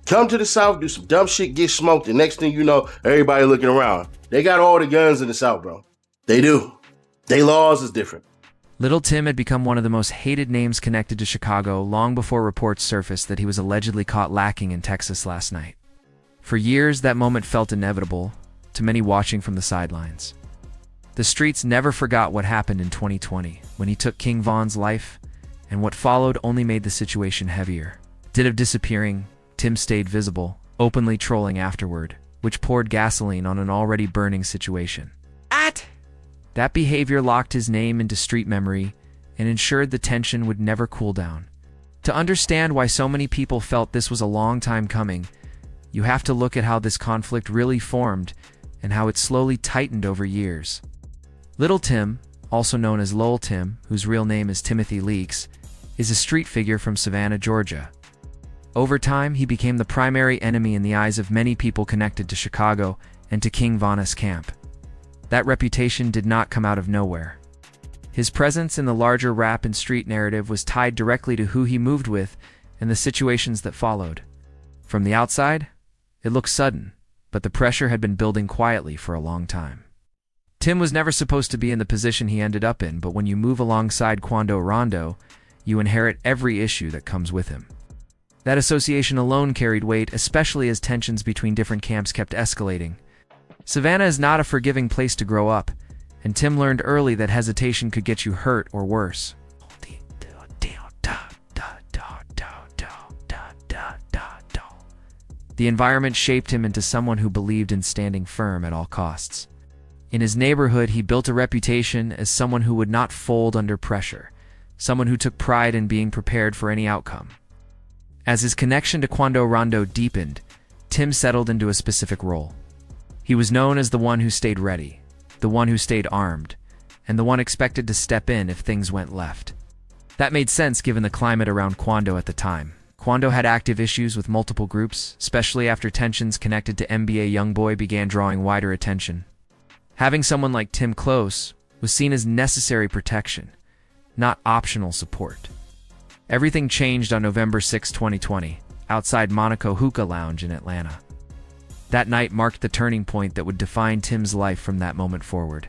Come to the South, do some dumb shit, get smoked, and next thing you know, everybody looking around. They got all the guns in the South, bro. They do. They laws is different. Lul Tim had become one of the most hated names connected to Chicago long before reports surfaced that he was allegedly caught lacking in Texas last night. For years, that moment felt inevitable, to many watching from the sidelines. The streets never forgot what happened in 2020, when he took King Von's life, and what followed only made the situation heavier. Instead of disappearing, Tim stayed visible, openly trolling afterward, which poured gasoline on an already burning situation. That behavior locked his name into street memory and ensured the tension would never cool down. To understand why so many people felt this was a long time coming, you have to look at how this conflict really formed and how it slowly tightened over years. Lul Tim, also known as Lul Tim, whose real name is Timothy Leaks, is a street figure from Savannah, Georgia. Over time, he became the primary enemy in the eyes of many people connected to Chicago and to King Von's camp. That reputation did not come out of nowhere. His presence in the larger rap and street narrative was tied directly to who he moved with and the situations that followed. From the outside, it looked sudden, but the pressure had been building quietly for a long time. Tim was never supposed to be in the position he ended up in, but when you move alongside Quando Rondo, you inherit every issue that comes with him. That association alone carried weight, especially as tensions between different camps kept escalating. Savannah is not a forgiving place to grow up, and Tim learned early that hesitation could get you hurt or worse. The environment shaped him into someone who believed in standing firm at all costs. In his neighborhood, he built a reputation as someone who would not fold under pressure, someone who took pride in being prepared for any outcome. As his connection to Quando Rondo deepened, Tim settled into a specific role. He was known as the one who stayed ready, the one who stayed armed, and the one expected to step in if things went left. That made sense given the climate around Quando at the time. Quando had active issues with multiple groups, especially after tensions connected to NBA YoungBoy began drawing wider attention. Having someone like Tim close was seen as necessary protection, not optional support. Everything changed on November 6, 2020, outside Monaco Hookah Lounge in Atlanta. That night marked the turning point that would define Tim's life from that moment forward.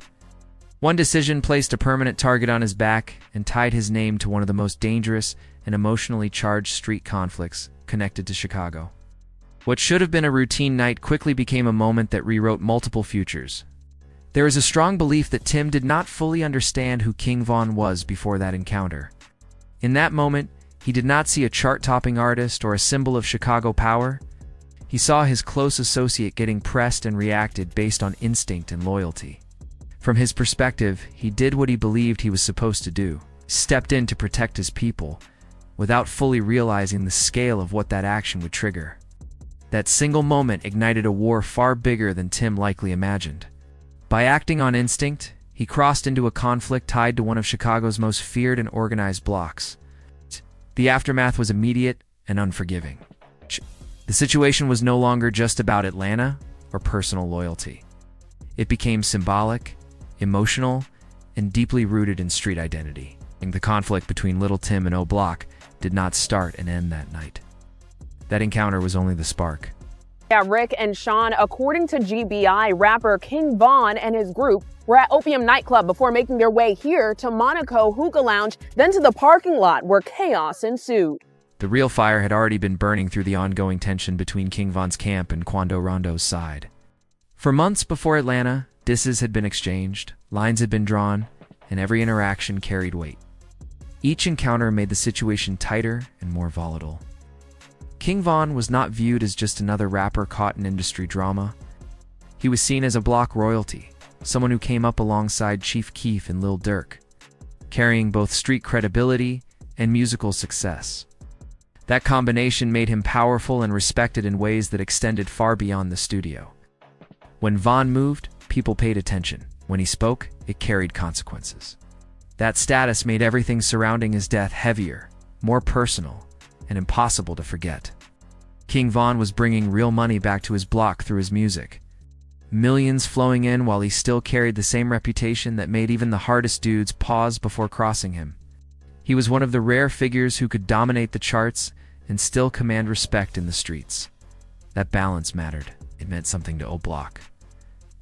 One decision placed a permanent target on his back and tied his name to one of the most dangerous and emotionally charged street conflicts connected to Chicago. What should have been a routine night quickly became a moment that rewrote multiple futures. There is a strong belief that Tim did not fully understand who King Von was before that encounter. In that moment, he did not see a chart-topping artist or a symbol of Chicago power. He saw his close associate getting pressed and reacted based on instinct and loyalty. From his perspective, he did what he believed he was supposed to do, stepped in to protect his people, without fully realizing the scale of what that action would trigger. That single moment ignited a war far bigger than Tim likely imagined. By acting on instinct, he crossed into a conflict tied to one of Chicago's most feared and organized blocks. The aftermath was immediate and unforgiving. The situation was no longer just about Atlanta or personal loyalty. It became symbolic, emotional, and deeply rooted in street identity. The conflict between Lul Tim and O Block did not start and end that night. That encounter was only the spark. Yeah, Rick and Sean, according to GBI, rapper King Von and his group were at Opium nightclub before making their way here to Monaco Hookah Lounge, then to the parking lot where chaos ensued. The real fire had already been burning through the ongoing tension between King Von's camp and Quando Rondo's side. For months before Atlanta, disses had been exchanged, lines had been drawn, and every interaction carried weight. Each encounter made the situation tighter and more volatile. King Von was not viewed as just another rapper caught in industry drama. He was seen as a block royalty, someone who came up alongside Chief Keef and Lil Durk, carrying both street credibility and musical success. That combination made him powerful and respected in ways that extended far beyond the studio. When Von moved, people paid attention. When he spoke, it carried consequences. That status made everything surrounding his death heavier, more personal, and impossible to forget. King Von was bringing real money back to his block through his music. Millions flowing in while he still carried the same reputation that made even the hardest dudes pause before crossing him. He was one of the rare figures who could dominate the charts and still command respect in the streets. That balance mattered. It meant something to O'Block.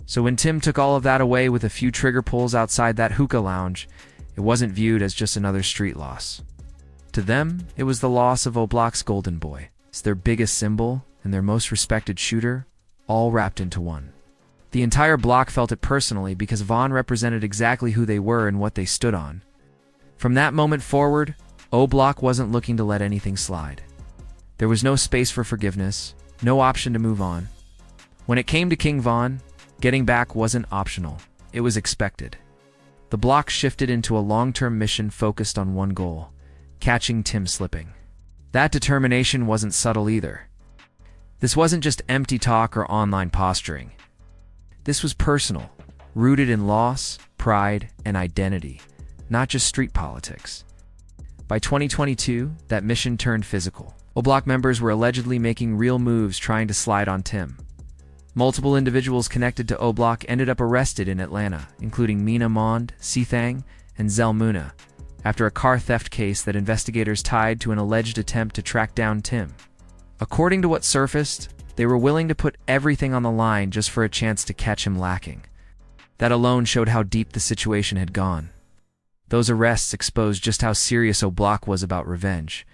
So when Tim took all of that away with a few trigger pulls outside that hookah lounge, it wasn't viewed as just another street loss. To them, it was the loss of O'Block's golden boy. It's their biggest symbol and their most respected shooter, all wrapped into one. The entire block felt it personally because Vaughn represented exactly who they were and what they stood on. From that moment forward, O'Block wasn't looking to let anything slide. There was no space for forgiveness, no option to move on. When it came to King Von, getting back wasn't optional. It was expected. The block shifted into a long-term mission focused on one goal: catching Tim slipping. That determination wasn't subtle either. This wasn't just empty talk or online posturing. This was personal, rooted in loss, pride, and identity, not just street politics. By 2022, that mission turned physical. O'Block members were allegedly making real moves trying to slide on Tim. Multiple individuals connected to O'Block ended up arrested in Atlanta, including Mina Mond, Sithang, and Zel Muna, after a car theft case that investigators tied to an alleged attempt to track down Tim. According to what surfaced, they were willing to put everything on the line just for a chance to catch him lacking. That alone showed how deep the situation had gone. Those arrests exposed just how serious O'Block was about revenge.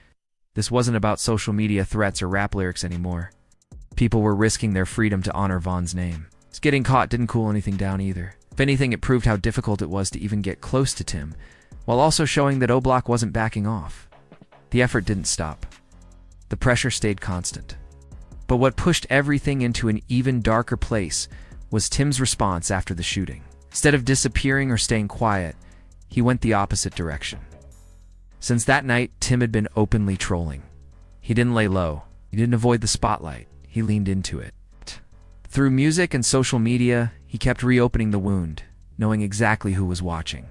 This wasn't about social media threats or rap lyrics anymore. People were risking their freedom to honor Vaughn's name. His getting caught didn't cool anything down either. If anything, it proved how difficult it was to even get close to Tim, while also showing that O'Block wasn't backing off. The effort didn't stop. The pressure stayed constant. But what pushed everything into an even darker place was Tim's response after the shooting. Instead of disappearing or staying quiet, he went the opposite direction. Since that night, Tim had been openly trolling. He didn't lay low. He didn't avoid the spotlight. He leaned into it. Through music and social media, he kept reopening the wound, knowing exactly who was watching.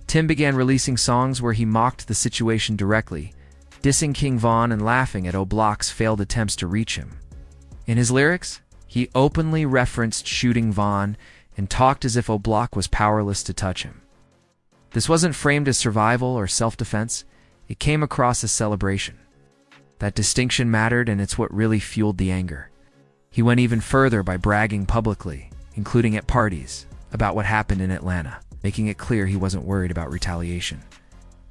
Tim began releasing songs where he mocked the situation directly, dissing King Von and laughing at O'Block's failed attempts to reach him. In his lyrics, he openly referenced shooting Von and talked as if O'Block was powerless to touch him. This wasn't framed as survival or self-defense. It came across as celebration. That distinction mattered, and it's what really fueled the anger. He went even further by bragging publicly, including at parties, about what happened in Atlanta, making it clear he wasn't worried about retaliation.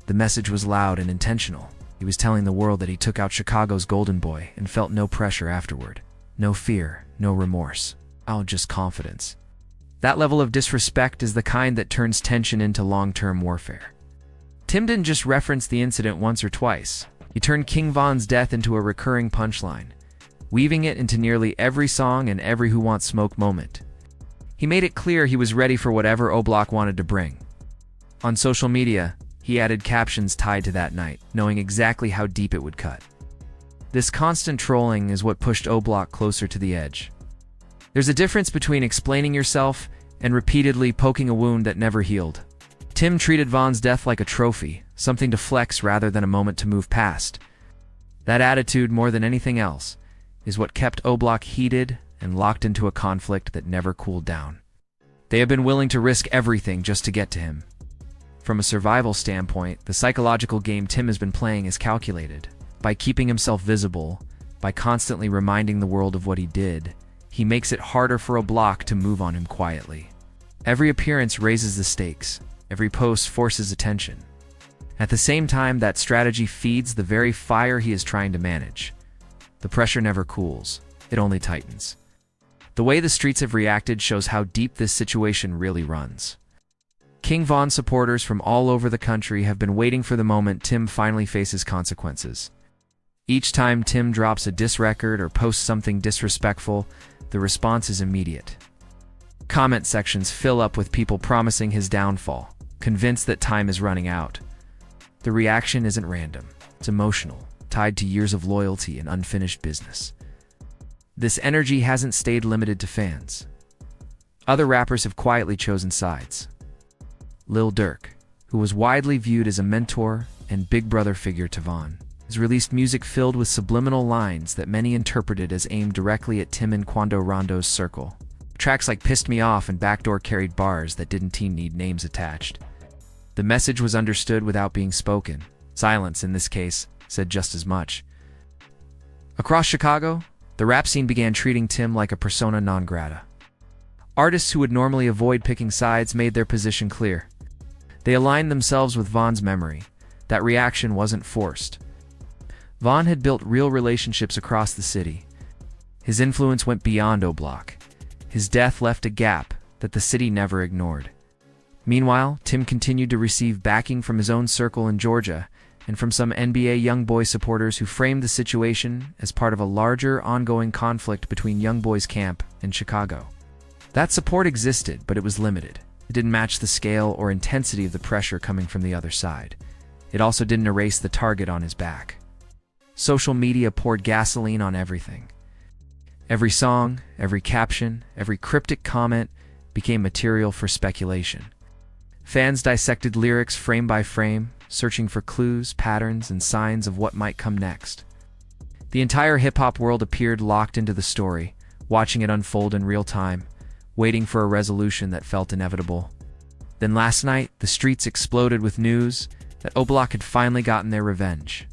The message was loud and intentional. He was telling the world that he took out Chicago's golden boy and felt no pressure afterward. No fear, no remorse. Just confidence. That level of disrespect is the kind that turns tension into long-term warfare. Tim didn't just reference the incident once or twice. He turned King Von's death into a recurring punchline, weaving it into nearly every song and every Who Wants Smoke moment. He made it clear he was ready for whatever O'Block wanted to bring. On social media, he added captions tied to that night, knowing exactly how deep it would cut. This constant trolling is what pushed O'Block closer to the edge. There's a difference between explaining yourself and repeatedly poking a wound that never healed. Tim treated Von's death like a trophy, something to flex rather than a moment to move past. That attitude, more than anything else, is what kept O'Block heated and locked into a conflict that never cooled down. They have been willing to risk everything just to get to him. From a survival standpoint, the psychological game Tim has been playing is calculated. By keeping himself visible, by constantly reminding the world of what he did, he makes it harder for O'Block to move on him quietly. Every appearance raises the stakes. Every post forces attention. At the same time, that strategy feeds the very fire he is trying to manage. The pressure never cools. It only tightens. The way the streets have reacted shows how deep this situation really runs. King Von supporters from all over the country have been waiting for the moment Tim finally faces consequences. Each time Tim drops a diss record or posts something disrespectful, the response is immediate. Comment sections fill up with people promising his downfall, convinced that time is running out. The reaction isn't random. It's emotional, tied to years of loyalty and unfinished business. This energy hasn't stayed limited to fans. Other rappers have quietly chosen sides. Lil Durk, who was widely viewed as a mentor and big brother figure to Von, has released music filled with subliminal lines that many interpreted as aimed directly at Tim and Quando Rondo's circle. Tracks like Pissed Me Off and Backdoor carried bars that didn't need names attached. The message was understood without being spoken. Silence, in this case, said just as much. Across Chicago, the rap scene began treating Tim like a persona non grata. Artists who would normally avoid picking sides made their position clear. They aligned themselves with Von's memory. That reaction wasn't forced. Von had built real relationships across the city. His influence went beyond O-Block. His death left a gap that the city never ignored. Meanwhile, Tim continued to receive backing from his own circle in Georgia and from some NBA YoungBoy supporters who framed the situation as part of a larger, ongoing conflict between YoungBoy's camp and Chicago. That support existed, but it was limited. It didn't match the scale or intensity of the pressure coming from the other side. It also didn't erase the target on his back. Social media poured gasoline on everything. Every song, every caption, every cryptic comment became material for speculation. Fans dissected lyrics frame by frame, searching for clues, patterns, and signs of what might come next. The entire hip-hop world appeared locked into the story, watching it unfold in real time, waiting for a resolution that felt inevitable. Then last night, the streets exploded with news that O-Block had finally gotten their revenge.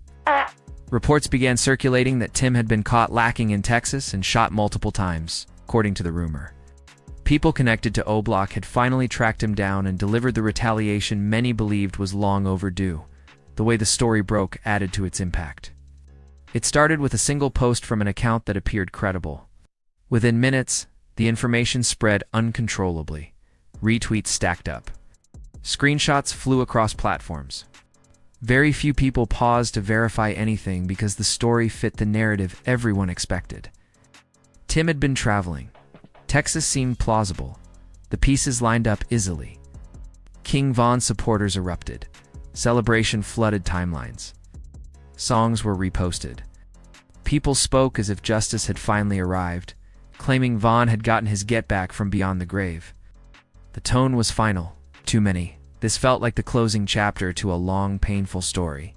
Reports began circulating that Tim had been caught lacking in Texas and shot multiple times, according to the rumor. People connected to O-Block had finally tracked him down and delivered the retaliation many believed was long overdue. The way the story broke added to its impact. It started with a single post from an account that appeared credible. Within minutes, the information spread uncontrollably. Retweets stacked up. Screenshots flew across platforms. Very few people paused to verify anything because the story fit the narrative everyone expected. Tim had been traveling. Texas seemed plausible. The pieces lined up easily. King Von supporters erupted. Celebration flooded timelines. Songs were reposted. People spoke as if justice had finally arrived, claiming Von had gotten his get-back from beyond the grave. The tone was final. Too many. This felt like the closing chapter to a long, painful story.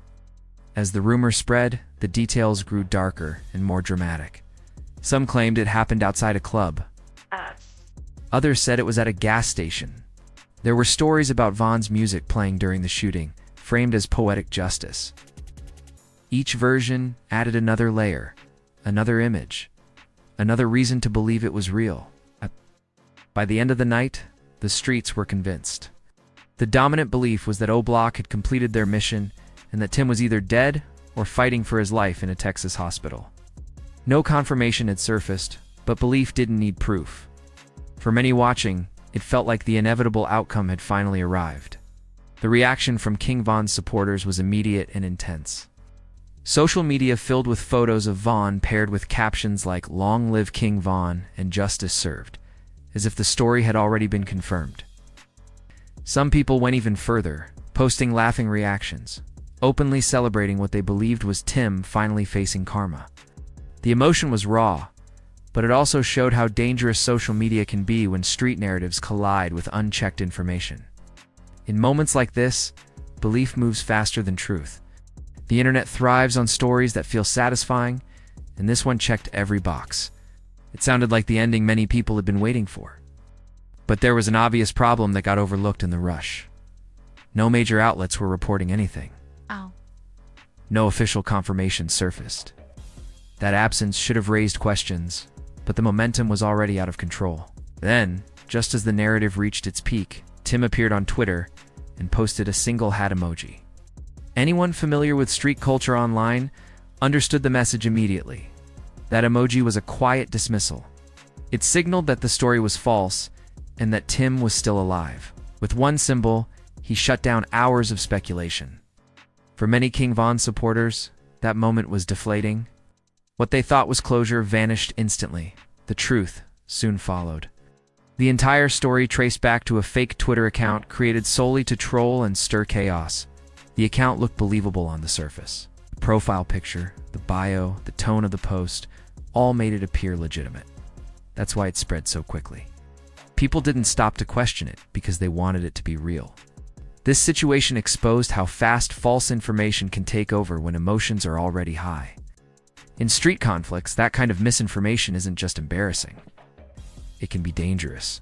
As the rumor spread, the details grew darker and more dramatic. Some claimed it happened outside a club. Others said it was at a gas station. There were stories about Von's music playing during the shooting, framed as poetic justice. Each version added another layer, another image, another reason to believe it was real. By the end of the night, the streets were convinced. The dominant belief was that O-Block had completed their mission and that Tim was either dead or fighting for his life in a Texas hospital. No confirmation had surfaced, but belief didn't need proof. For many watching, it felt like the inevitable outcome had finally arrived. The reaction from King Von's supporters was immediate and intense. Social media filled with photos of Von paired with captions like "Long live King Von" and "Justice served," as if the story had already been confirmed. Some people went even further, posting laughing reactions, openly celebrating what they believed was Tim finally facing karma. The emotion was raw, but it also showed how dangerous social media can be when street narratives collide with unchecked information. In moments like this, belief moves faster than truth. The internet thrives on stories that feel satisfying, and this one checked every box. It sounded like the ending many people had been waiting for. But there was an obvious problem that got overlooked in the rush. No major outlets were reporting anything. No official confirmation surfaced. That absence should have raised questions, but the momentum was already out of control. Then, just as the narrative reached its peak, Tim appeared on Twitter and posted a single hat emoji. Anyone familiar with street culture online understood the message immediately. That emoji was a quiet dismissal. It signaled that the story was false and that Tim was still alive. With one symbol, he shut down hours of speculation. For many King Von supporters, that moment was deflating. What they thought was closure vanished instantly. The truth soon followed. The entire story traced back to a fake Twitter account created solely to troll and stir chaos. The account looked believable on the surface. The profile picture, the bio, the tone of the post, all made it appear legitimate. That's why it spread so quickly. People didn't stop to question it because they wanted it to be real. This situation exposed how fast false information can take over when emotions are already high. In street conflicts, that kind of misinformation isn't just embarrassing. It can be dangerous.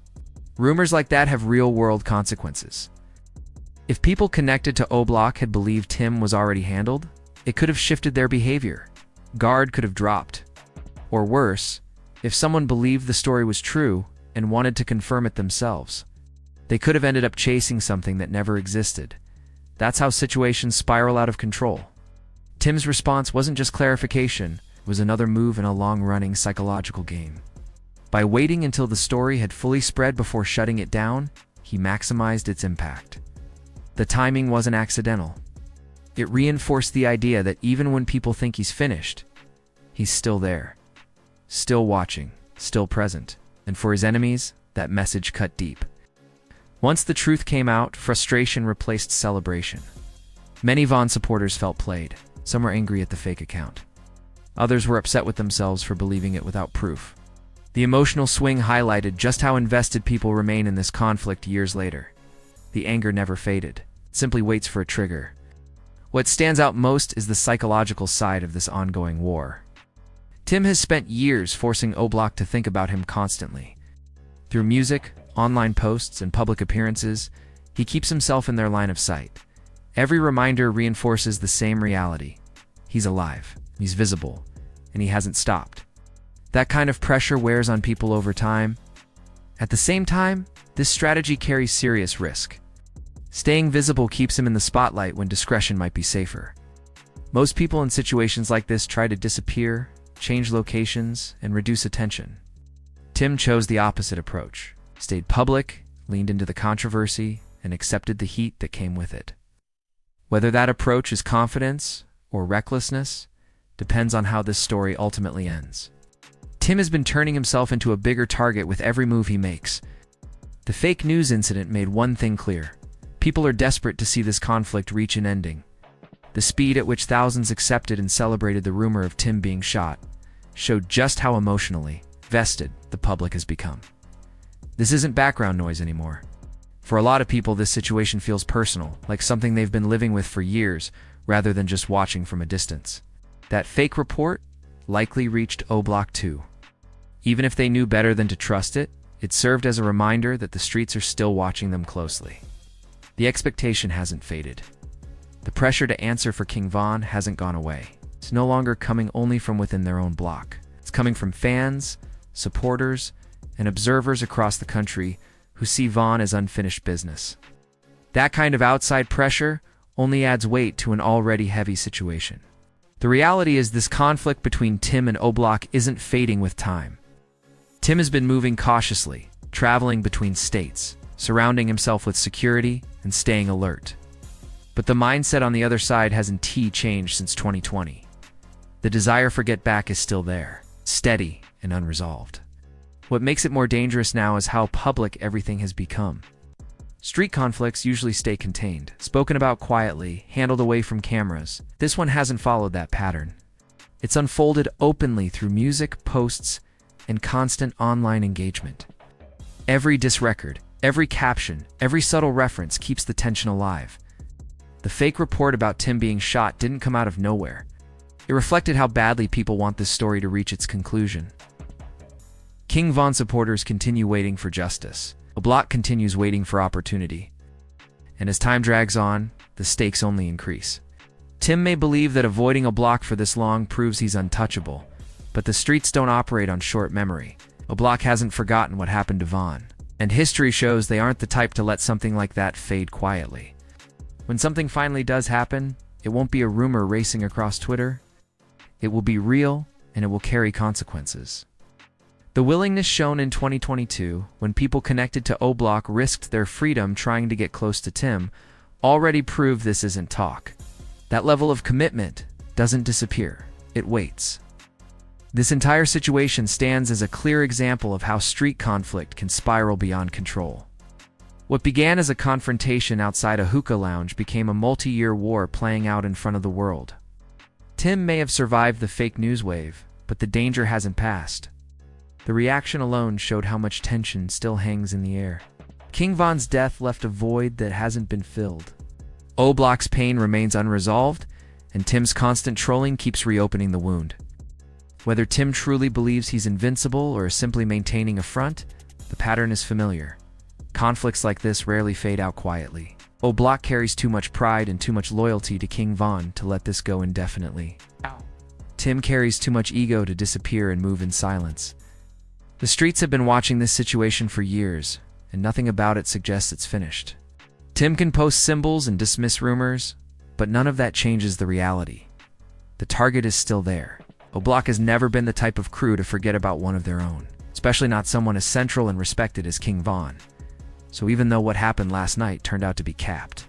Rumors like that have real-world consequences. If people connected to O-Block had believed Tim was already handled, it could have shifted their behavior. guard could have dropped. Or worse, if someone believed the story was true and wanted to confirm it themselves, they could have ended up chasing something that never existed. That's how situations spiral out of control. Tim's response wasn't just clarification, it was another move in a long-running psychological game. By waiting until the story had fully spread before shutting it down, he maximized its impact. The timing wasn't accidental. It reinforced the idea that even when people think he's finished, he's still there, still watching, still present. And for his enemies, that message cut deep. Once the truth came out, frustration replaced celebration. Many Vaughn supporters felt played. Some were angry at the fake account. Others were upset with themselves for believing it without proof. The emotional swing highlighted just how invested people remain in this conflict years later. The anger never faded. It simply waits for a trigger. What stands out most is the psychological side of this ongoing war. Tim has spent years forcing Oblak to think about him constantly. Through music, online posts, and public appearances, he keeps himself in their line of sight. Every reminder reinforces the same reality. He's alive, he's visible, and he hasn't stopped. That kind of pressure wears on people over time. At the same time, this strategy carries serious risk. Staying visible keeps him in the spotlight when discretion might be safer. Most people in situations like this try to disappear, change locations, and reduce attention. Tim chose the opposite approach, stayed public, leaned into the controversy, and accepted the heat that came with it. Whether that approach is confidence or recklessness depends on how this story ultimately ends. Tim has been turning himself into a bigger target with every move he makes. The fake news incident made one thing clear. People are desperate to see this conflict reach an ending. The speed at which thousands accepted and celebrated the rumor of Tim being shot showed just how emotionally vested the public has become. This isn't background noise anymore. For a lot of people, this situation feels personal, like something they've been living with for years, rather than just watching from a distance. That fake report likely reached Oblak too. Even if they knew better than to trust it, it served as a reminder that the streets are still watching them closely. The expectation hasn't faded. The pressure to answer for King Von hasn't gone away. It's no longer coming only from within their own block. It's coming from fans, supporters, and observers across the country who see Von as unfinished business. That kind of outside pressure only adds weight to an already heavy situation. The reality is this conflict between Tim and Oblak isn't fading with time. Tim has been moving cautiously, traveling between states, surrounding himself with security and staying alert. But the mindset on the other side hasn't changed since 2020. The desire for get back is still there, steady and unresolved. What makes it more dangerous now is how public everything has become. Street conflicts usually stay contained, spoken about quietly, handled away from cameras. This one hasn't followed that pattern. It's unfolded openly through music, posts, and constant online engagement. Every diss record, every caption, every subtle reference keeps the tension alive. The fake report about Tim being shot didn't come out of nowhere. It reflected how badly people want this story to reach its conclusion. King Von supporters continue waiting for justice. Oblak continues waiting for opportunity. And as time drags on, the stakes only increase. Tim may believe that avoiding Oblak for this long proves he's untouchable, but the streets don't operate on short memory. Oblak hasn't forgotten what happened to Von, and history shows they aren't the type to let something like that fade quietly. When something finally does happen, it won't be a rumor racing across Twitter. It will be real, and it will carry consequences. The willingness shown in 2022, when people connected to Oblak risked their freedom trying to get close to Tim, already proved this isn't talk. That level of commitment doesn't disappear, it waits. This entire situation stands as a clear example of how street conflict can spiral beyond control. What began as a confrontation outside a hookah lounge became a multi-year war playing out in front of the world. Tim may have survived the fake news wave, but the danger hasn't passed. The reaction alone showed how much tension still hangs in the air. King Von's death left a void that hasn't been filled. Oblak's pain remains unresolved, and Tim's constant trolling keeps reopening the wound. Whether Tim truly believes he's invincible or is simply maintaining a front, the pattern is familiar. Conflicts like this rarely fade out quietly. Oblak carries too much pride and too much loyalty to King Von to let this go indefinitely. Tim carries too much ego to disappear and move in silence. The streets have been watching this situation for years, and nothing about it suggests it's finished. Tim can post symbols and dismiss rumors, but none of that changes the reality. The target is still there. O'Block has never been the type of crew to forget about one of their own, especially not someone as central and respected as King Von. So even though what happened last night turned out to be capped,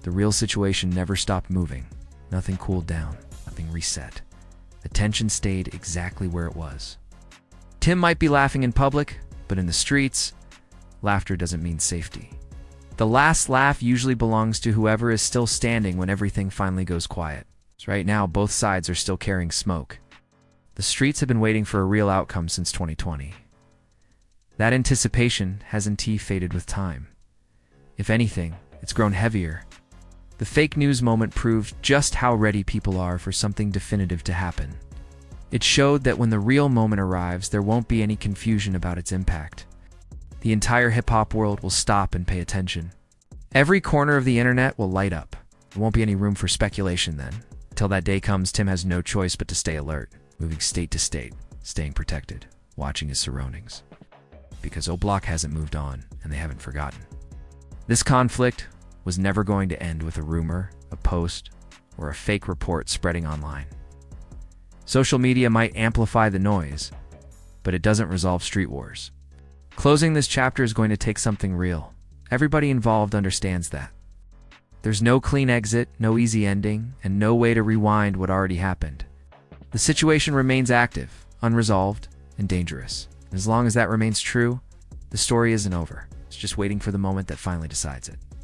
the real situation never stopped moving. Nothing cooled down, nothing reset. The tension stayed exactly where it was. Tim might be laughing in public, but in the streets, laughter doesn't mean safety. The last laugh usually belongs to whoever is still standing when everything finally goes quiet. So right now, both sides are still carrying smoke. The streets have been waiting for a real outcome since 2020. That anticipation hasn't faded with time. If anything, it's grown heavier. The fake news moment proved just how ready people are for something definitive to happen. It showed that when the real moment arrives, there won't be any confusion about its impact. The entire hip-hop world will stop and pay attention. Every corner of the internet will light up. There won't be any room for speculation then. Until that day comes, Tim has no choice but to stay alert, moving state to state, staying protected, watching his surroundings. Because O'Block hasn't moved on, and they haven't forgotten. This conflict was never going to end with a rumor, a post, or a fake report spreading online. Social media might amplify the noise, but it doesn't resolve street wars. Closing this chapter is going to take something real. Everybody involved understands that. There's no clean exit, no easy ending, and no way to rewind what already happened. The situation remains active, unresolved, and dangerous. As long as that remains true, the story isn't over. It's just waiting for the moment that finally decides it.